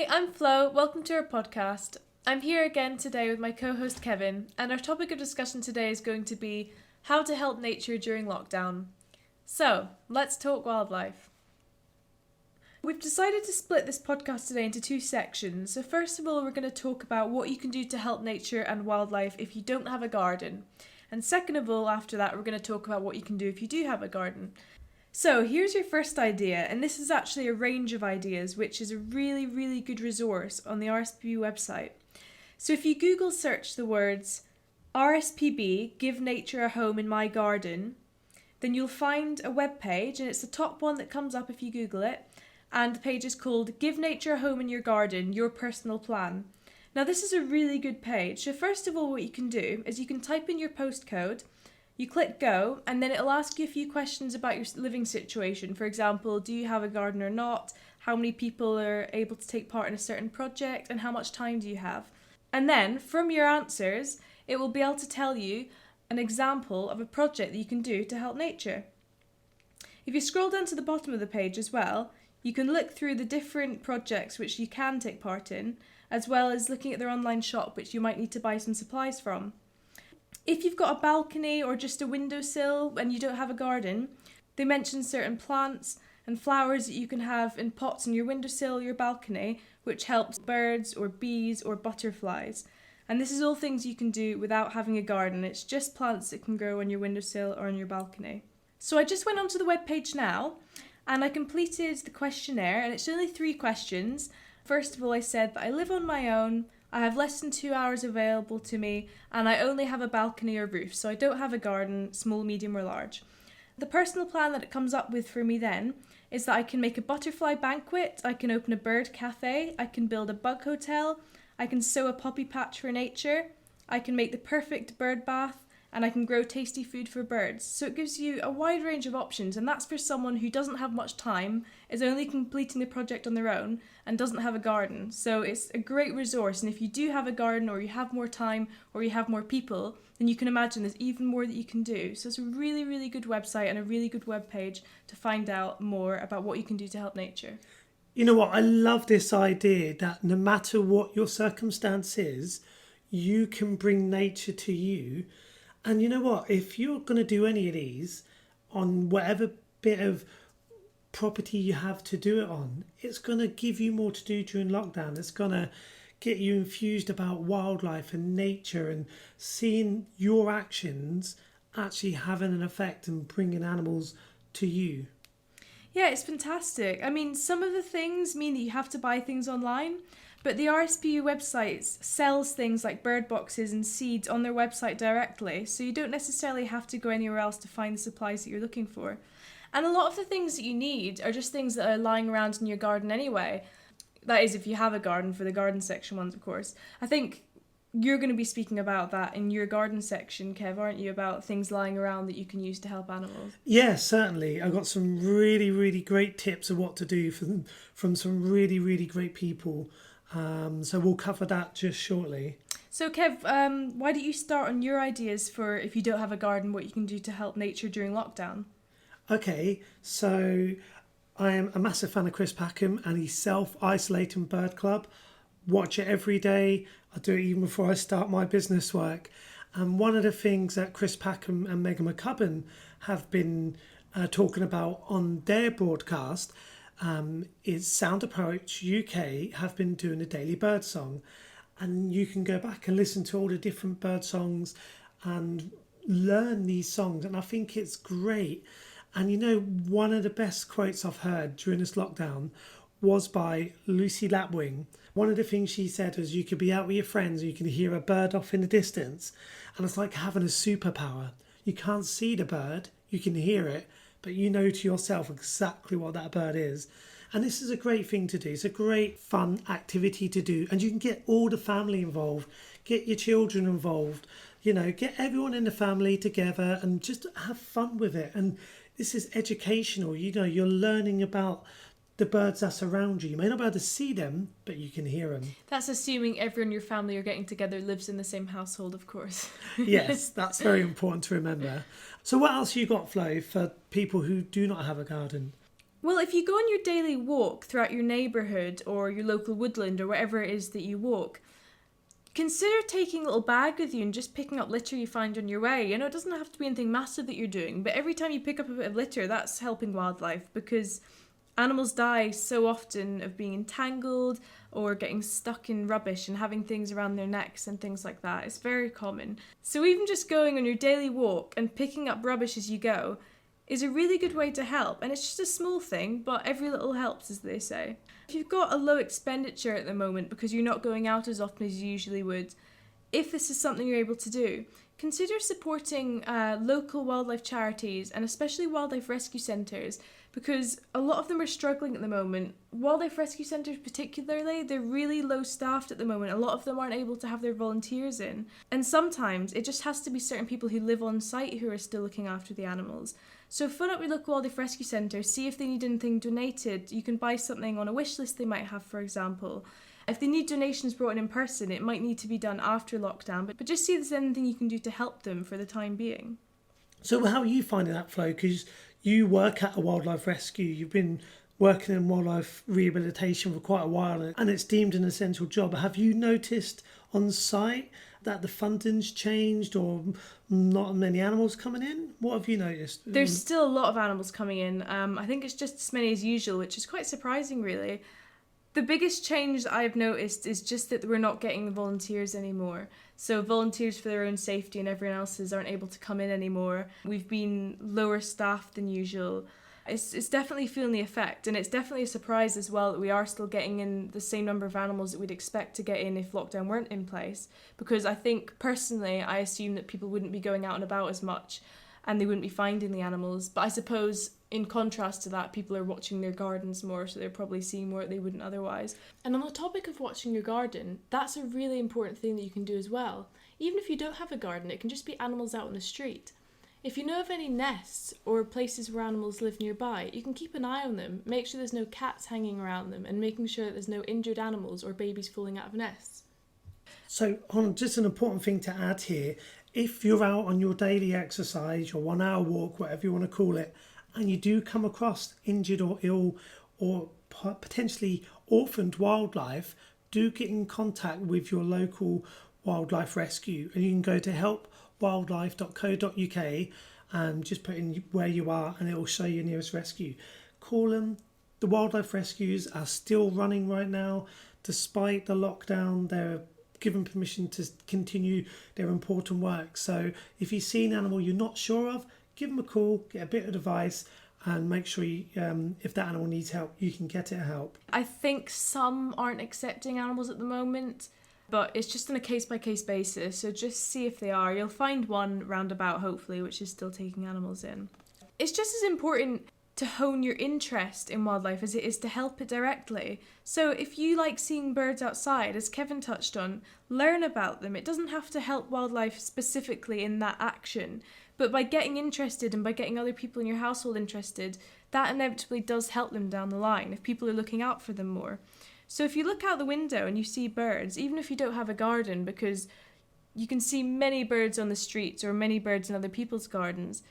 I'm Flo. Welcome to our podcast. I'm here again today with my co-host Kevin, and our topic of discussion today is going to be how to help nature during lockdown. So, let's talk wildlife. We've decided to split this podcast today into two sections. So first of all, we're going to talk about what you can do to help nature and wildlife if you don't have a garden. And second of all, after that, we're going to talk about what you can do if you do have a garden. So here's your first idea, and this is actually a range of ideas, which is a really good resource on the RSPB website. So if you Google search the words RSPB, Give Nature a Home in My Garden, then you'll find a web page, and it's the top one that comes up if you Google it, and the page is called Give Nature a Home in Your Garden, Your Personal Plan. Now this is a really good page. So first of all, what you can do is you can type in your postcode. You click go, and then it'll ask you a few questions about your living situation. For example, do you have a garden or not? How many people are able to take part in a certain project? And how much time do you have? And then, from your answers, it will be able to tell you an example of a project that you can do to help nature. If you scroll down to the bottom of the page as well, you can look through the different projects which you can take part in, as well as looking at their online shop, which you might need to buy some supplies from. If you've got a balcony or just a windowsill and you don't have a garden, they mention certain plants and flowers that you can have in pots on your windowsill or your balcony, which helps birds or bees or butterflies. And this is all things you can do without having a garden. It's just plants that can grow on your windowsill or on your balcony. So I just went onto the webpage now and I completed the questionnaire, and it's only 3 questions. First of all, I said that I live on my own, I have less than 2 hours available to me, and I only have a balcony or roof, so I don't have a garden, small, medium or large. The personal plan that it comes up with for me then is that I can make a butterfly banquet, I can open a bird cafe, I can build a bug hotel, I can sow a poppy patch for nature, I can make the perfect bird bath, and I can grow tasty food for birds. So it gives you a wide range of options, and that's for someone who doesn't have much time, is only completing the project on their own, and doesn't have a garden. So it's a great resource, and if you do have a garden, or you have more time, or you have more people, then you can imagine there's even more that you can do. So it's a really good website and a really good web page to find out more about what you can do to help nature. You know what, I love this idea that no matter what your circumstance is, you can bring nature to you. And you know what, if you're going to do any of these on whatever bit of property you have to do it on, it's going to give you more to do during lockdown. It's going to get you infused about wildlife and nature and seeing your actions actually having an effect and bringing animals to you. Yeah, it's fantastic. I mean, some of the things mean that you have to buy things online, but the RSPU website sells things like bird boxes and seeds on their website directly, so you don't necessarily have to go anywhere else to find the supplies that you're looking for. And a lot of the things that you need are just things that are lying around in your garden anyway. That is, if you have a garden, for the garden section ones, of course. I think you're going to be speaking about that in your garden section, Kev, aren't you? About things lying around that you can use to help animals. Yeah, certainly. I got some really great tips of what to do from some really great people. So we'll cover that just shortly. So Kev, why don't you start on your ideas for if you don't have a garden, what you can do to help nature during lockdown? Okay, so I am a massive fan of Chris Packham and his Self-Isolating Bird Club. Watch it every day. I do it even before I start my business work. And one of the things that Chris Packham and Megan McCubbin have been talking about on their broadcast is Sound Approach UK have been doing a daily bird song. And you can go back and listen to all the different bird songs and learn these songs. And I think it's great. And you know, one of the best quotes I've heard during this lockdown was by Lucy Lapwing. One of the things she said was you could be out with your friends and you can hear a bird off in the distance. And it's like having a superpower. You can't see the bird, you can hear it, but you know to yourself exactly what that bird is. And this is a great thing to do. It's a great fun activity to do. And you can get all the family involved, get your children involved, you know, get everyone in the family together and just have fun with it. And this is educational. You know, you're learning about the birds that's around you. You may not be able to see them, but you can hear them. That's assuming everyone in your family or getting together lives in the same household, of course. Yes, that's very important to remember. So what else you got, Flo, for people who do not have a garden? Well, if you go on your daily walk throughout your neighbourhood or your local woodland or wherever it is that you walk, consider taking a little bag with you and just picking up litter you find on your way. It doesn't have to be anything massive that you're doing, but every time you pick up a bit of litter, that's helping wildlife, because animals die so often of being entangled or getting stuck in rubbish and having things around their necks and things like that. It's very common. So even just going on your daily walk and picking up rubbish as you go is a really good way to help. And it's just a small thing, but every little helps, as they say. If you've got a low expenditure at the moment because you're not going out as often as you usually would, if this is something you're able to do, consider supporting local wildlife charities and especially wildlife rescue centres, because a lot of them are struggling at the moment. Wildlife rescue centres particularly, they're really low staffed at the moment. A lot of them aren't able to have their volunteers in. And sometimes it just has to be certain people who live on site who are still looking after the animals. So phone up your local wildlife rescue centre, see if they need anything donated. You can buy something on a wish list they might have, for example. If they need donations brought in person, it might need to be done after lockdown, but just see if there's anything you can do to help them for the time being. So how are you finding that, Flo? Because you work at a wildlife rescue. You've been working in wildlife rehabilitation for quite a while, and it's deemed an essential job. Have you noticed on site that the funding's changed or not many animals coming in? What have you noticed? There's still a lot of animals coming in. I think it's just as many as usual, which is quite surprising, really. The biggest change that I've noticed is just that we're not getting the volunteers anymore. So volunteers for their own safety and everyone else's aren't able to come in anymore. We've been lower staffed than usual. It's definitely feeling the effect, and it's definitely a surprise as well that we are still getting in the same number of animals that we'd expect to get in if lockdown weren't in place. Because I think, personally, I assume that people wouldn't be going out and about as much and they wouldn't be finding the animals. But I suppose, in contrast to that, people are watching their gardens more, so they're probably seeing more that they wouldn't otherwise. And on the topic of watching your garden, that's a really important thing that you can do as well. Even if you don't have a garden, it can just be animals out on the street. If you know of any nests or places where animals live nearby, you can keep an eye on them, make sure there's no cats hanging around them, and making sure that there's no injured animals or babies falling out of nests. So, just an important thing to add here, if you're out on your daily exercise, your 1 hour walk, whatever you want to call it, and you do come across injured or ill or potentially orphaned wildlife, do get in contact with your local wildlife rescue, and you can go to helpwildlife.co.uk and just put in where you are and it will show you nearest rescue. Call them. The wildlife rescues are still running right now. Despite the lockdown, they're given permission to continue their important work. So if you see an animal you're not sure of, give them a call, get a bit of advice, and make sure if that animal needs help, you can get it help. I think some aren't accepting animals at the moment, but it's just on a case-by-case basis, so just see if they are. You'll find one roundabout, hopefully, which is still taking animals in. It's just as important to hone your interest in wildlife as it is to help it directly. So if you like seeing birds outside, as Kevin touched on, learn about them. It doesn't have to help wildlife specifically in that action, but by getting interested and by getting other people in your household interested, that inevitably does help them down the line if people are looking out for them more. So if you look out the window and you see birds, even if you don't have a garden, because you can see many birds on the streets or many birds in other people's gardens,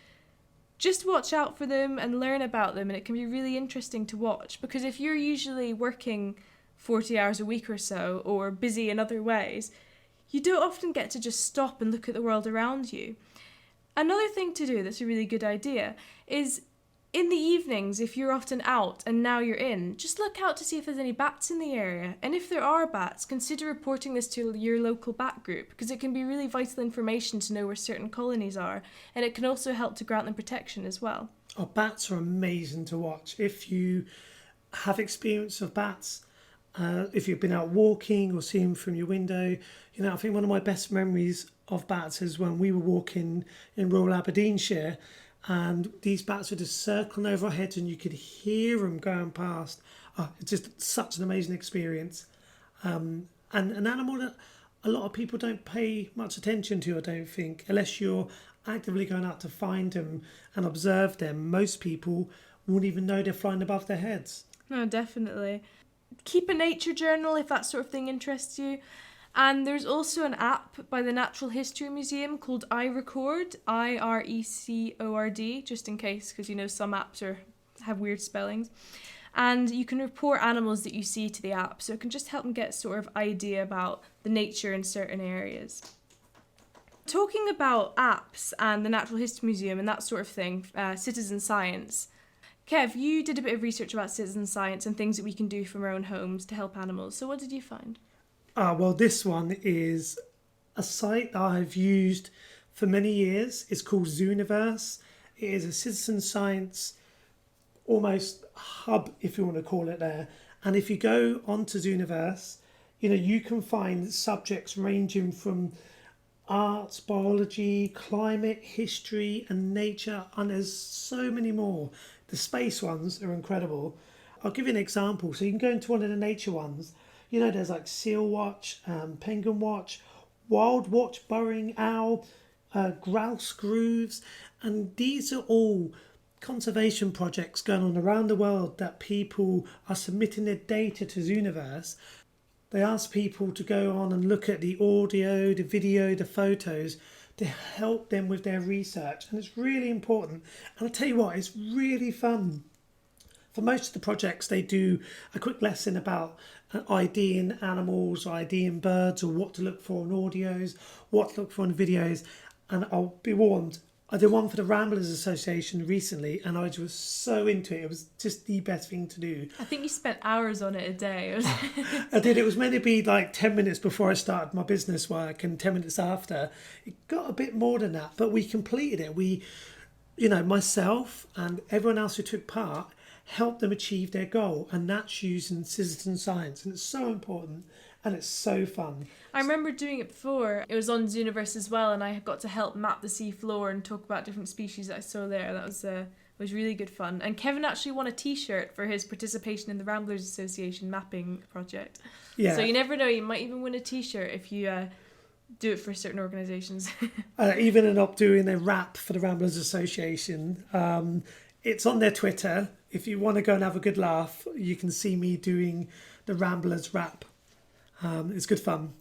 just watch out for them and learn about them, and it can be really interesting to watch, because if you're usually working 40 hours a week or so, or busy in other ways, you don't often get to just stop and look at the world around you. Another thing to do that's a really good idea is, in the evenings, if you're often out and now you're in, just look out to see if there's any bats in the area. And if there are bats, consider reporting this to your local bat group, because it can be really vital information to know where certain colonies are, and it can also help to grant them protection as well. Oh, bats are amazing to watch. If you have experience of bats, if you've been out walking or seen them from your window, I think one of my best memories of bats is when we were walking in rural Aberdeenshire, and these bats were just circling over our heads and you could hear them going past. It's just such an amazing experience. And an animal that a lot of people don't pay much attention to, I don't think, unless you're actively going out to find them and observe them. Most people won't even know they're flying above their heads. No, definitely. Keep a nature journal if that sort of thing interests you. And there's also an app by the Natural History Museum called iRecord, IRECORD, just in case, because some apps have weird spellings. And you can report animals that you see to the app, so it can just help them get sort of idea about the nature in certain areas. Talking about apps and the Natural History Museum and that sort of thing, citizen science. Kev, you did a bit of research about citizen science and things that we can do from our own homes to help animals. So what did you find? Well, this one is a site that I've used for many years. It's called Zooniverse. It is a citizen science almost hub, if you want to call it there. And if you go onto Zooniverse, you can find subjects ranging from arts, biology, climate, history and nature, and there's so many more. The space ones are incredible. I'll give you an example. So you can go into one of the nature ones. There's like Seal Watch, Penguin Watch, Wild Watch, Burrowing Owl, Grouse Grooves, and these are all conservation projects going on around the world that people are submitting their data to Zooniverse. They ask people to go on and look at the audio, the video, the photos to help them with their research. And it's really important. And I'll tell you what, it's really fun. For most of the projects, they do a quick lesson about IDing animals, IDing birds, or what to look for in audios, what to look for in videos. And I'll be warned, I did one for the Ramblers Association recently and I was so into it. It was just the best thing to do. I think you spent hours on it a day. I did. It was meant to be like 10 minutes before I started my business work and 10 minutes after. It got a bit more than that, but we completed it. We, myself and everyone else who took part helped them achieve their goal, and that's using citizen science. And it's so important. And it's so fun. I remember doing it before. It was on Zooniverse as well, and I got to help map the sea floor and talk about different species that I saw there. That was really good fun. And Kevin actually won a T-shirt for his participation in the Ramblers Association mapping project. Yeah. So you never know, you might even win a T-shirt if you do it for certain organisations. Even ended up doing a rap for the Ramblers Association. It's on their Twitter. If you want to go and have a good laugh, you can see me doing the Ramblers rap. It's good fun.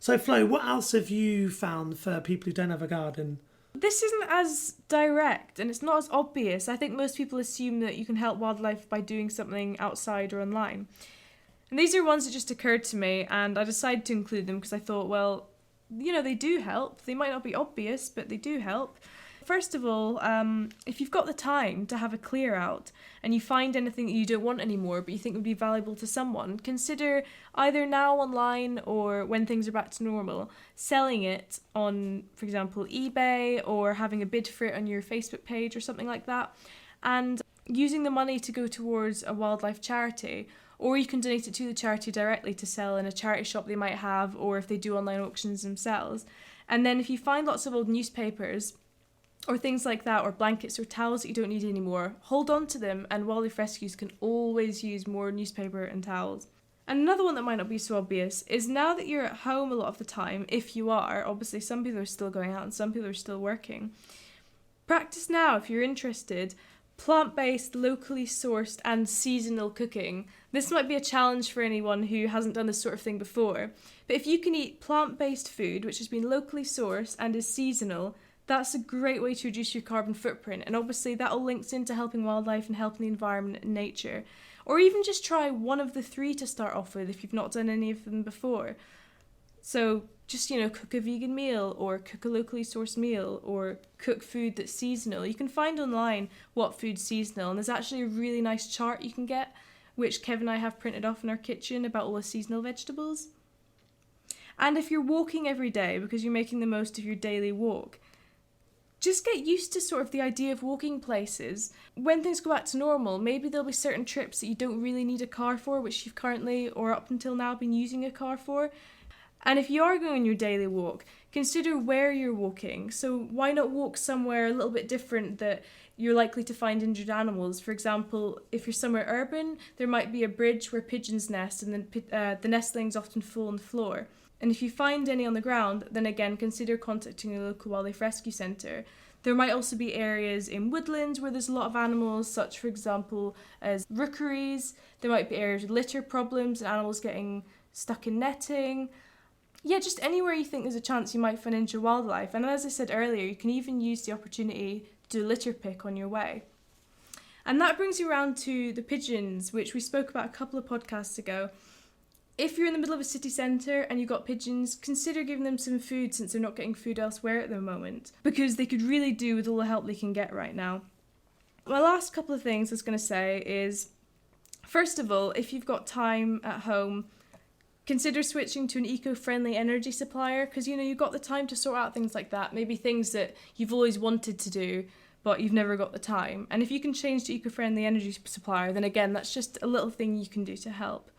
So Flo, what else have you found for people who don't have a garden? This isn't as direct and it's not as obvious. I think most people assume that you can help wildlife by doing something outside or online. And these are ones that just occurred to me and I decided to include them because I thought, well, they do help. They might not be obvious, but they do help. First of all, if you've got the time to have a clear out and you find anything that you don't want anymore but you think would be valuable to someone, consider either now online or when things are back to normal, selling it on, for example, eBay or having a bid for it on your Facebook page or something like that, and using the money to go towards a wildlife charity. Or you can donate it to the charity directly to sell in a charity shop they might have, or if they do online auctions themselves. And then if you find lots of old newspapers or things like that, or blankets or towels that you don't need anymore, hold on to them, and wildlife rescues can always use more newspaper and towels. And another one that might not be so obvious is now that you're at home a lot of the time, if you are, obviously some people are still going out and some people are still working, practice now if you're interested plant-based, locally sourced and seasonal cooking. This might be a challenge for anyone who hasn't done this sort of thing before, but if you can eat plant-based food which has been locally sourced and is seasonal, that's a great way to reduce your carbon footprint, and obviously that all links into helping wildlife and helping the environment and nature. Or even just try one of the 3 to start off with if you've not done any of them before. So just, cook a vegan meal or cook a locally sourced meal or cook food that's seasonal. You can find online what food's seasonal, and there's actually a really nice chart you can get, which Kev and I have printed off in our kitchen about all the seasonal vegetables. And if you're walking every day because you're making the most of your daily walk, just get used to sort of the idea of walking places. When things go back to normal, maybe there'll be certain trips that you don't really need a car for, which you've currently or up until now been using a car for. And if you are going on your daily walk, consider where you're walking. So why not walk somewhere a little bit different that you're likely to find injured animals? For example, if you're somewhere urban, there might be a bridge where pigeons nest and then the nestlings often fall on the floor. And if you find any on the ground, then again, consider contacting a local wildlife rescue centre. There might also be areas in woodlands where there's a lot of animals, such for example as rookeries. There might be areas with litter problems and animals getting stuck in netting. Yeah, just anywhere you think there's a chance you might find injured wildlife. And as I said earlier, you can even use the opportunity to do a litter pick on your way. And that brings you around to the pigeons, which we spoke about a couple of podcasts ago. If you're in the middle of a city centre and you've got pigeons, consider giving them some food since they're not getting food elsewhere at the moment, because they could really do with all the help they can get right now. My last couple of things I was going to say is, first of all, if you've got time at home, consider switching to an eco-friendly energy supplier, because you've got the time to sort out things like that, maybe things that you've always wanted to do but you've never got the time. And if you can change to eco-friendly energy supplier, then again, that's just a little thing you can do to help.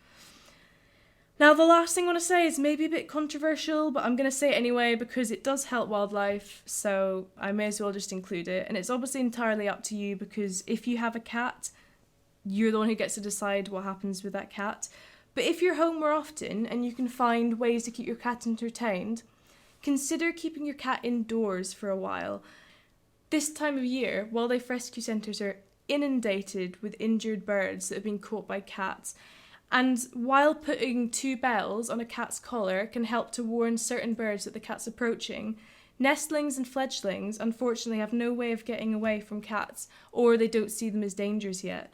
Now, the last thing I want to say is maybe a bit controversial, but I'm going to say it anyway because it does help wildlife, so I may as well just include it. And it's obviously entirely up to you, because if you have a cat, you're the one who gets to decide what happens with that cat. But if you're home more often and you can find ways to keep your cat entertained, consider keeping your cat indoors for a while. This time of year, wildlife rescue centres are inundated with injured birds that have been caught by cats. And while putting 2 bells on a cat's collar can help to warn certain birds that the cat's approaching, nestlings and fledglings unfortunately have no way of getting away from cats, or they don't see them as dangers yet.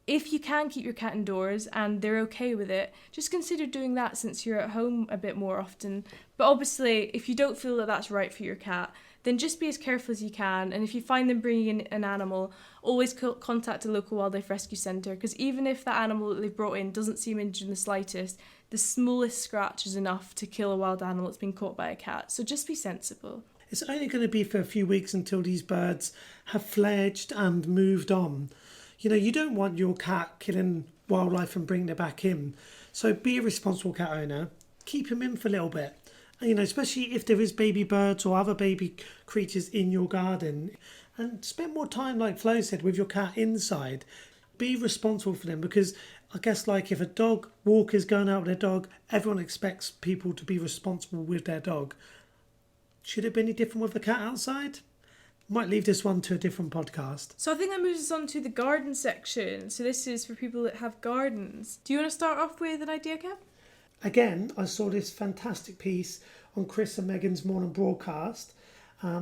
If you can keep your cat indoors and they're okay with it, just consider doing that since you're at home a bit more often. But obviously, if you don't feel that that's right for your cat, then just be as careful as you can. And if you find them bringing in an animal, always contact a local wildlife rescue centre, because even if that animal that they've brought in doesn't seem injured in the slightest, the smallest scratch is enough to kill a wild animal that's been caught by a cat. So just be sensible. It's only going to be for a few weeks until these birds have fledged and moved on. You don't want your cat killing wildlife and bringing it back in. So be a responsible cat owner. Keep him in for a little bit. Especially if there is baby birds or other baby creatures in your garden. And spend more time, like Flo said, with your cat inside. Be responsible for them, because I guess like if a dog walker is going out with their dog, everyone expects people to be responsible with their dog. Should it be any different with the cat outside? Might leave this one to a different podcast. So I think that moves us on to the garden section. So this is for people that have gardens. Do you want to start off with an idea, Kev? Again, I saw this fantastic piece on Chris and Megan's morning broadcast.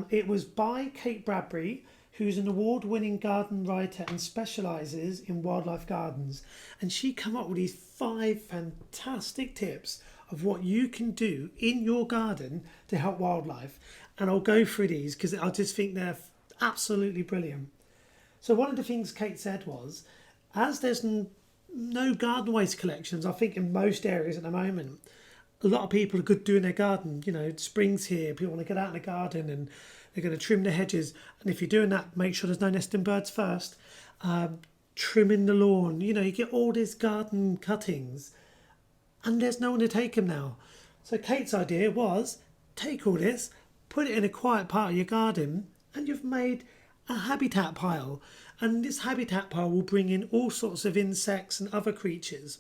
It was by Kate Bradbury, who's an award-winning garden writer and specialises in wildlife gardens. And she came up with these 5 fantastic tips of what you can do in your garden to help wildlife. And I'll go through these because I just think they're absolutely brilliant. So one of the things Kate said was, as there's no garden waste collections, I think in most areas at the moment, a lot of people are good doing their garden. Spring's here, people want to get out in the garden and they're going to trim the hedges. And if you're doing that, make sure there's no nesting birds first. Trimming the lawn, you get all these garden cuttings and there's no one to take them now. So Kate's idea was, take all this, put it in a quiet part of your garden, and you've made a habitat pile. And this habitat pile will bring in all sorts of insects and other creatures.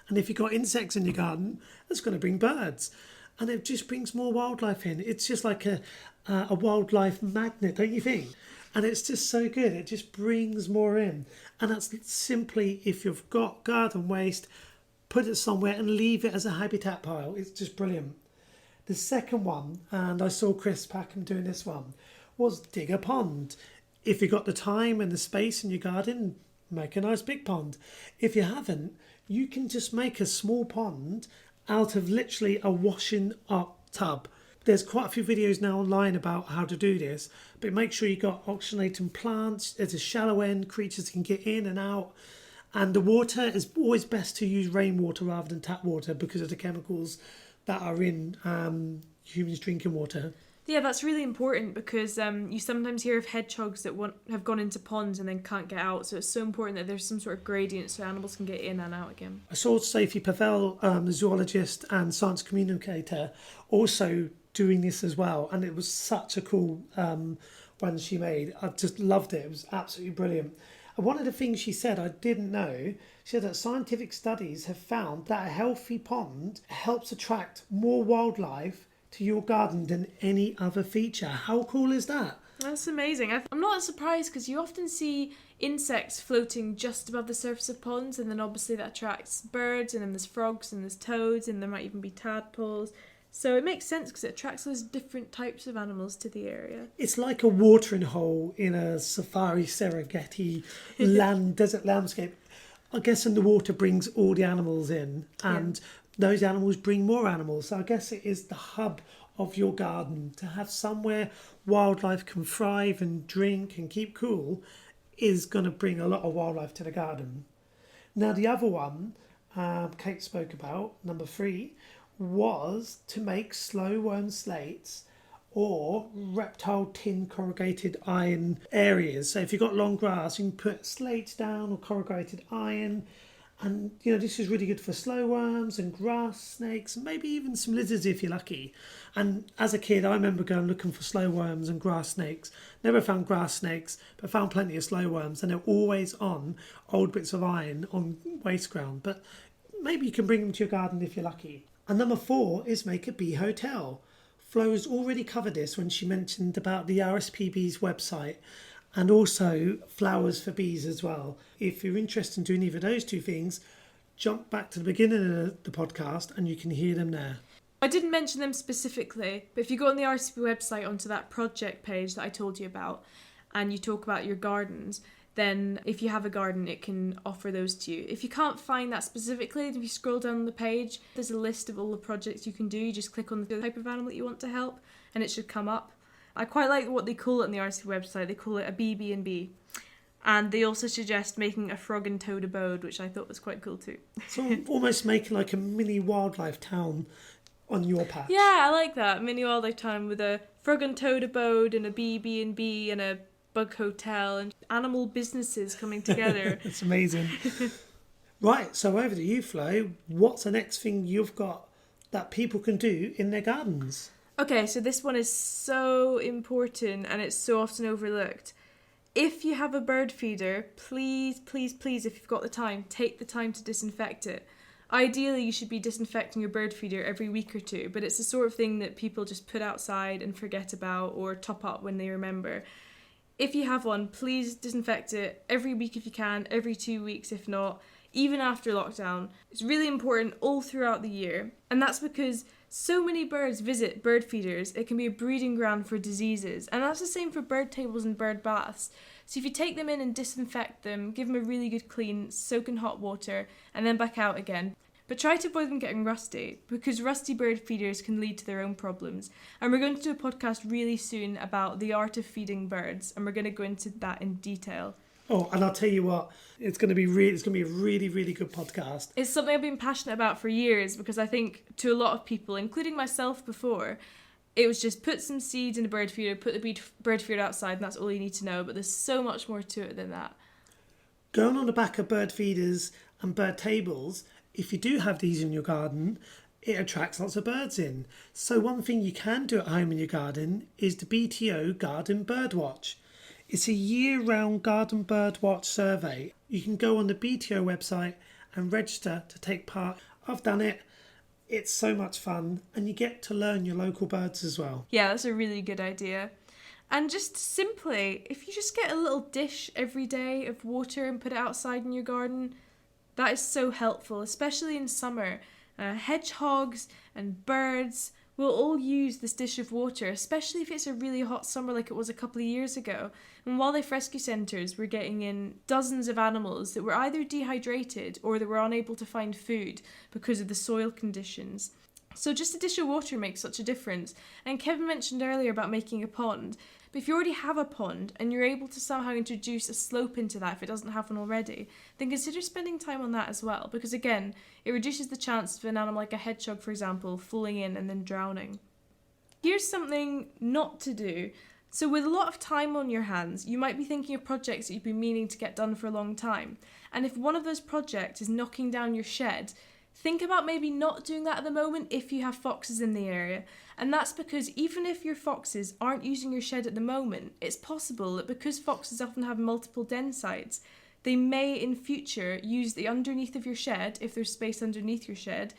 And if you've got insects in your garden, that's going to bring birds. And it just brings more wildlife in. It's just like a wildlife magnet, don't you think? And it's just so good. It just brings more in. And that's simply, if you've got garden waste, put it somewhere and leave it as a habitat pile. It's just brilliant. The second one, and I saw Chris Packham doing this one, was dig a pond. If you've got the time and the space in your garden, make a nice big pond. If you haven't, you can just make a small pond out of literally a washing up tub. There's quite a few videos now online about how to do this, but make sure you've got oxygenating plants. There's a shallow end, creatures can get in and out. And the water is always best to use rainwater rather than tap water because of the chemicals that are in humans drinking water. Yeah, that's really important because you sometimes hear of hedgehogs that have gone into ponds and then can't get out. So it's so important that there's some sort of gradient so animals can get in and out again. I saw Sophie Pavel, the zoologist and science communicator, also doing this as well. And it was such a cool one she made. I just loved it. It was absolutely brilliant. And one of the things she said I didn't know, she said that scientific studies have found that a healthy pond helps attract more wildlife to your garden than any other feature. How cool is that? That's amazing. I'm not surprised because you often see insects floating just above the surface of ponds, and then obviously that attracts birds, and then there's frogs and there's toads, and there might even be tadpoles. So it makes sense because it attracts those different types of animals to the area. It's like a watering hole in a safari Serengeti desert landscape. I guess, and the water brings all the animals in, and those animals bring more animals. So I guess it is the hub of your garden. To have somewhere wildlife can thrive and drink and keep cool is going to bring a lot of wildlife to the garden. Now the other one Kate spoke about, number 3, was to make slow worm slates or reptile tin corrugated iron areas. So if you've got long grass, you can put slates down or corrugated iron. And, this is really good for slow worms and grass snakes, and maybe even some lizards if you're lucky. And as a kid, I remember going looking for slow worms and grass snakes. Never found grass snakes, but found plenty of slow worms, and they're always on old bits of iron on waste ground. But maybe you can bring them to your garden if you're lucky. And number 4 is make a bee hotel. Flo has already covered this when she mentioned about the RSPB's website, and also flowers for bees as well. If you're interested in doing either of those 2 things, jump back to the beginning of the podcast and you can hear them there. I didn't mention them specifically, but if you go on the RSPB website onto that project page that I told you about, and you talk about your gardens, then if you have a garden, it can offer those to you. If you can't find that specifically, if you scroll down the page, there's a list of all the projects you can do. You just click on the type of animal that you want to help, and it should come up. I quite like what they call it on the RSPB website. They call it a BB&B. And they also suggest making a frog and toad abode, which I thought was quite cool too. So almost making like a mini wildlife town on your patch. Yeah, I like that. Mini wildlife town with a frog and toad abode and a BB&B and a bug hotel and animal businesses coming together. It's amazing. Right, so over to you, Flo. What's the next thing you've got that people can do in their gardens? Okay, so this one is so important and it's so often overlooked. If you have a bird feeder, please, please, please, if you've got the time, take the time to disinfect it. Ideally, you should be disinfecting your bird feeder every week or 2, but it's the sort of thing that people just put outside and forget about or top up when they remember. If you have one, please disinfect it every week if you can, every 2 weeks if not, even after lockdown. It's really important all throughout the year. And that's because so many birds visit bird feeders, it can be a breeding ground for diseases. And that's the same for bird tables and bird baths. So if you take them in and disinfect them, give them a really good clean, soak in hot water, and then back out again. But try to avoid them getting rusty, because rusty bird feeders can lead to their own problems. And we're going to do a podcast really soon about the art of feeding birds, and we're going to go into that in detail. Oh, and I'll tell you what, it's going to be a really, really good podcast. It's something I've been passionate about for years, because I think to a lot of people, including myself before, it was just put some seeds in a bird feeder, put the bird feeder outside, and that's all you need to know. But there's so much more to it than that. Going on the back of bird feeders and bird tables, if you do have these in your garden, it attracts lots of birds in. So one thing you can do at home in your garden is the BTO Garden Birdwatch. It's a year-round garden birdwatch survey. You can go on the BTO website and register to take part. I've done it. It's so much fun, and you get to learn your local birds as well. Yeah, that's a really good idea. And just simply, if you just get a little dish every day of water and put it outside in your garden, that is so helpful, especially in summer. Hedgehogs and birds will all use this dish of water, especially if it's a really hot summer like it was a couple of years ago. And wildlife rescue centres were getting in dozens of animals that were either dehydrated or that were unable to find food because of the soil conditions. So just a dish of water makes such a difference. And Kevin mentioned earlier about making a pond. But if you already have a pond and you're able to somehow introduce a slope into that if it doesn't have one already, then consider spending time on that as well. Because again, it reduces the chance of an animal like a hedgehog, for example, falling in and then drowning. Here's something not to do. So with a lot of time on your hands, you might be thinking of projects that you've been meaning to get done for a long time. And if one of those projects is knocking down your shed, think about maybe not doing that at the moment if you have foxes in the area. And that's because even if your foxes aren't using your shed at the moment, it's possible that because foxes often have multiple den sites, they may in future use the underneath of your shed, if there's space underneath your shed,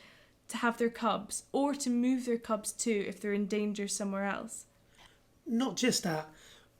to have their cubs, or to move their cubs too if they're in danger somewhere else. Not just that,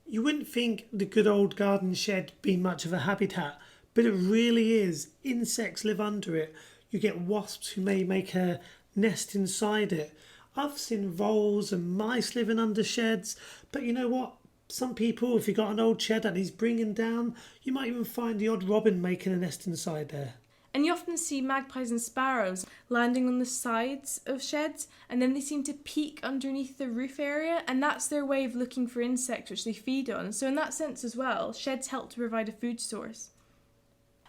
you wouldn't think the good old garden shed being much of a habitat, but it really is. Insects live under it. You get wasps who may make a nest inside it. I've seen voles and mice living under sheds, but you know what? Some people, if you've got an old shed that he's bringing down, you might even find the odd robin making a nest inside there. And you often see magpies and sparrows landing on the sides of sheds, and then they seem to peek underneath the roof area, and that's their way of looking for insects which they feed on. So in that sense as well, sheds help to provide a food source.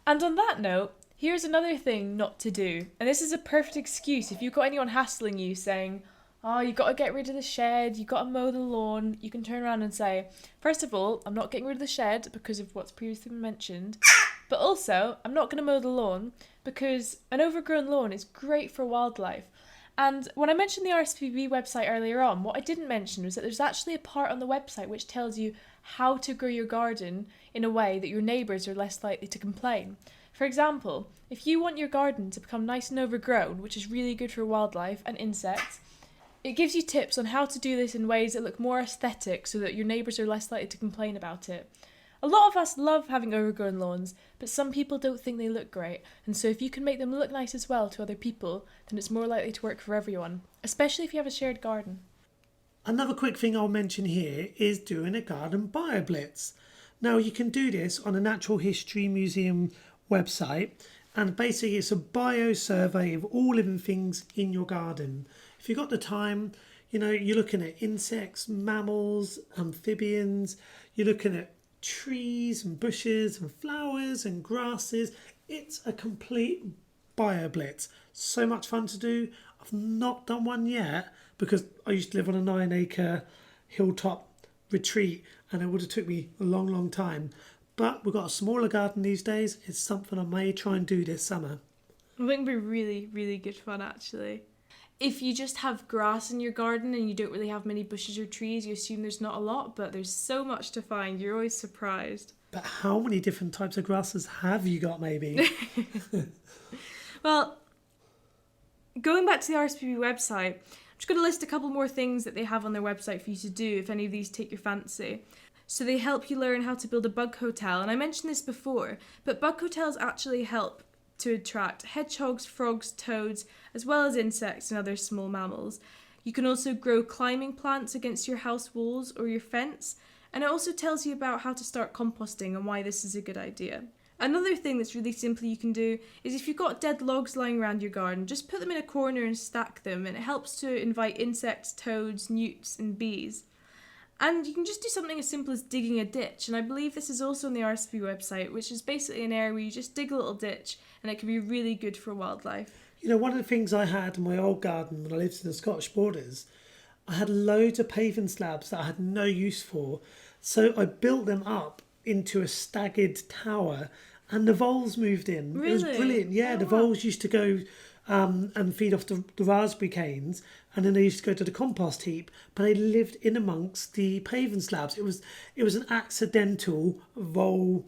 And on that note, here's another thing not to do. And this is a perfect excuse if you've got anyone hassling you saying, oh, you got to get rid of the shed, you got to mow the lawn, you can turn around and say, first of all, I'm not getting rid of the shed because of what's previously been mentioned. But also, I'm not going to mow the lawn because an overgrown lawn is great for wildlife. And when I mentioned the RSPB website earlier on, what I didn't mention was that there's actually a part on the website which tells you how to grow your garden in a way that your neighbours are less likely to complain. For example, if you want your garden to become nice and overgrown, which is really good for wildlife and insects, it gives you tips on how to do this in ways that look more aesthetic so that your neighbours are less likely to complain about it. A lot of us love having overgrown lawns, but some people don't think they look great, and so if you can make them look nice as well to other people, then it's more likely to work for everyone, especially if you have a shared garden. Another quick thing I'll mention here is doing a garden BioBlitz. Now you can do this on a Natural History Museum website, and basically it's a bio survey of all living things in your garden. If you've got the time, you're looking at insects, mammals, amphibians, you're looking at trees and bushes and flowers and grasses. It's a complete BioBlitz. So much fun to do. I've not done one yet because I used to live on a 9-acre hilltop retreat and it would have took me a long time. But we've got a smaller garden these days. It's something I may try and do this summer. I think it'd be really, really good fun actually. If you just have grass in your garden and you don't really have many bushes or trees, you assume there's not a lot, but there's so much to find. You're always surprised. But how many different types of grasses have you got, maybe? Well, going back to the RSPB website, I'm just going to list a couple more things that they have on their website for you to do if any of these take your fancy. So they help you learn how to build a bug hotel. And I mentioned this before, but bug hotels actually help to attract hedgehogs, frogs, toads, as well as insects and other small mammals. You can also grow climbing plants against your house walls or your fence, and it also tells you about how to start composting and why this is a good idea. Another thing that's really simple you can do is if you've got dead logs lying around your garden, just put them in a corner and stack them, and it helps to invite insects, toads, newts and bees. And you can just do something as simple as digging a ditch, and I believe this is also on the RSPB website, which is basically an area where you just dig a little ditch and it can be really good for wildlife. One of the things I had in my old garden when I lived in the Scottish borders, I had loads of paving slabs that I had no use for, so I built them up into a staggered tower and the voles moved in. Really? It was brilliant. Yeah, the voles used to go and feed off the raspberry canes, and then they used to go to the compost heap, but they lived in amongst the paving slabs. It was an accidental vole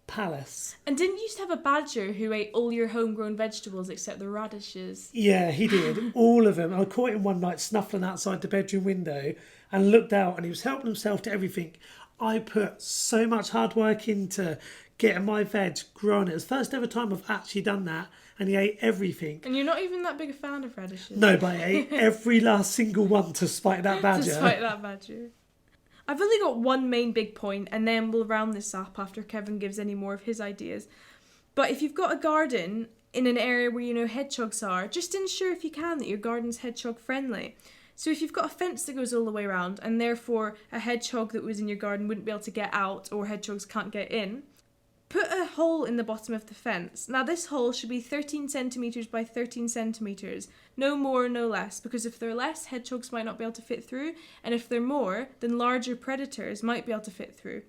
palace. And didn't you used to have a badger who ate all your homegrown vegetables except the radishes? Yeah, he did. All of them. I caught him one night snuffling outside the bedroom window and looked out and he was helping himself to everything. I put so much hard work into getting my veg grown. It was the first ever time I've actually done that, and he ate everything. And you're not even that big a fan of radishes. No, but I ate every last single one to spite that badger. To spite that badger. I've only got one main big point, and then we'll round this up after Kevin gives any more of his ideas. But if you've got a garden in an area where hedgehogs are, just ensure if you can that your garden's hedgehog friendly. So if you've got a fence that goes all the way around, and therefore a hedgehog that was in your garden wouldn't be able to get out, or hedgehogs can't get in, put a hole in the bottom of the fence. Now this hole should be 13 centimetres by 13 centimetres. No more, no less, because if they're less, hedgehogs might not be able to fit through, and if they're more, then larger predators might be able to fit through.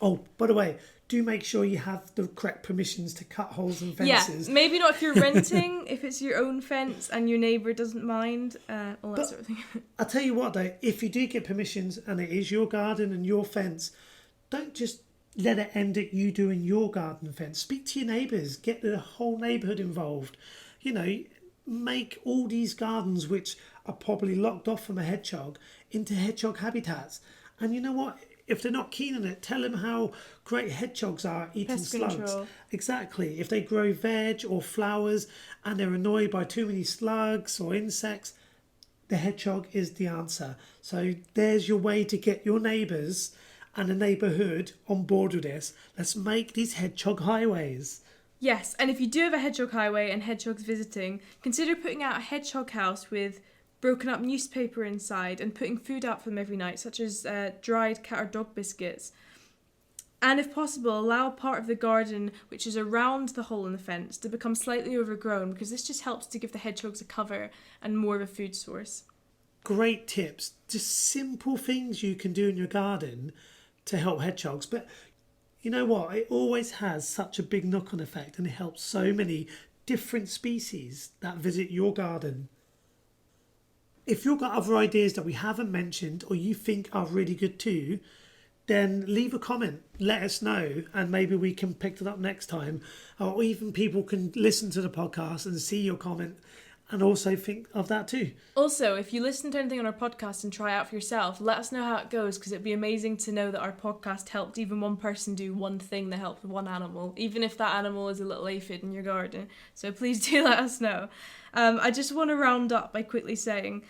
Oh, by the way, do make sure you have the correct permissions to cut holes in fences. Yeah, maybe not if you're renting, if it's your own fence and your neighbour doesn't mind, all that sort of thing. I'll tell you what though, if you do get permissions and it is your garden and your fence, don't just let it end at you doing your garden fence. Speak to your neighbours, get the whole neighbourhood involved. Make all these gardens which are probably locked off from a hedgehog into hedgehog habitats. And you know what? If they're not keen on it, tell them how great hedgehogs are eating Pest slugs. control. Exactly. If they grow veg or flowers and they're annoyed by too many slugs or insects, the hedgehog is the answer. So there's your way to get your neighbours and the neighbourhood on board with this. Let's make these hedgehog highways. Yes, and if you do have a hedgehog highway and hedgehogs visiting, consider putting out a hedgehog house with broken up newspaper inside and putting food out for them every night, such as dried cat or dog biscuits. And if possible, allow part of the garden, which is around the hole in the fence, to become slightly overgrown, because this just helps to give the hedgehogs a cover and more of a food source. Great tips. Just simple things you can do in your garden to help hedgehogs. But you know what? It always has such a big knock-on effect, and it helps so many different species that visit your garden. If you've got other ideas that we haven't mentioned or you think are really good too, then leave a comment, let us know, and maybe we can pick it up next time. Or even people can listen to the podcast and see your comment and also think of that too. Also, if you listen to anything on our podcast and try it out for yourself, let us know how it goes, because it'd be amazing to know that our podcast helped even one person do one thing that helped one animal, even if that animal is a little aphid in your garden. So please do let us know. I just want to round up by quickly saying,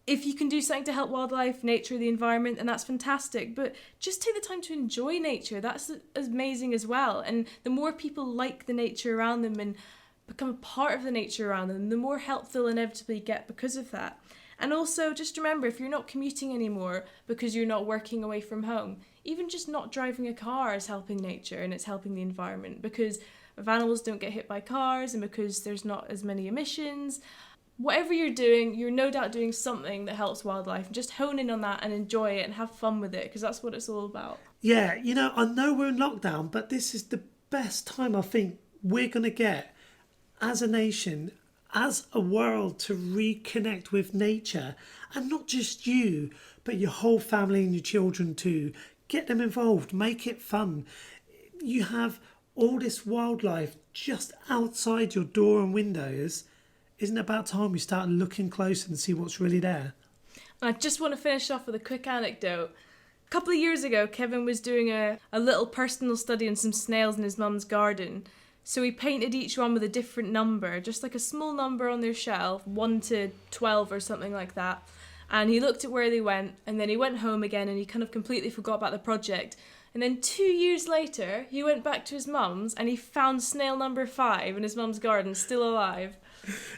if you can do something to help wildlife, nature, the environment, then that's fantastic. But just take the time to enjoy nature. That's amazing as well. And the more people like the nature around them and become a part of the nature around them, the more help they'll inevitably get because of that. And also, just remember, if you're not commuting anymore because you're not working away from home, even just not driving a car is helping nature and it's helping the environment, because if animals don't get hit by cars and because there's not as many emissions. Whatever you're doing, you're no doubt doing something that helps wildlife. Just hone in on that and enjoy it and have fun with it, because that's what it's all about. Yeah, I know we're in lockdown, but this is the best time I think we're going to get as a nation, as a world, to reconnect with nature. And not just you, but your whole family and your children too. Get them involved, make it fun. You have all this wildlife just outside your door and windows. Isn't it about time we start looking closer and see what's really there? I just want to finish off with a quick anecdote. A couple of years ago, Kevin was doing a little personal study on some snails in his mum's garden. So he painted each one with a different number, just like a small number on their shelf, 1 to 12 or something like that. And he looked at where they went, and then he went home again and he kind of completely forgot about the project. And then 2 years later, he went back to his mum's and he found snail number 5 in his mum's garden, still alive.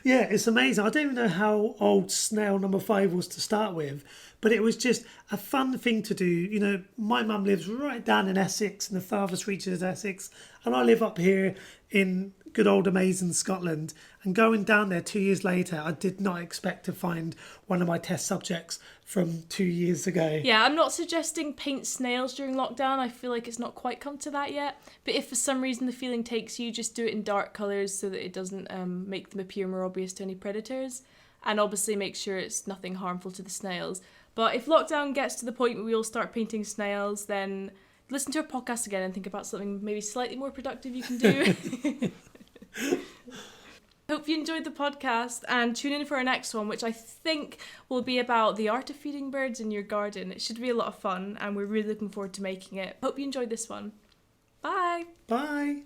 Yeah, it's amazing. I don't even know how old snail number 5 was to start with, but it was just a fun thing to do. My mum lives right down in Essex, in the farthest reaches of Essex, and I live up here in good old amazing Scotland. And going down there 2 years later, I did not expect to find one of my test subjects from 2 years ago. Yeah, I'm not suggesting paint snails during lockdown. I feel like it's not quite come to that yet. But if for some reason the feeling takes you, just do it in dark colours so that it doesn't make them appear more obvious to any predators. And obviously make sure it's nothing harmful to the snails. But if lockdown gets to the point where we all start painting snails, then listen to our podcast again and think about something maybe slightly more productive you can do. Hope you enjoyed the podcast, and tune in for our next one, which I think will be about the art of feeding birds in your garden. It should be a lot of fun and we're really looking forward to making it. Hope you enjoyed this one. Bye! Bye!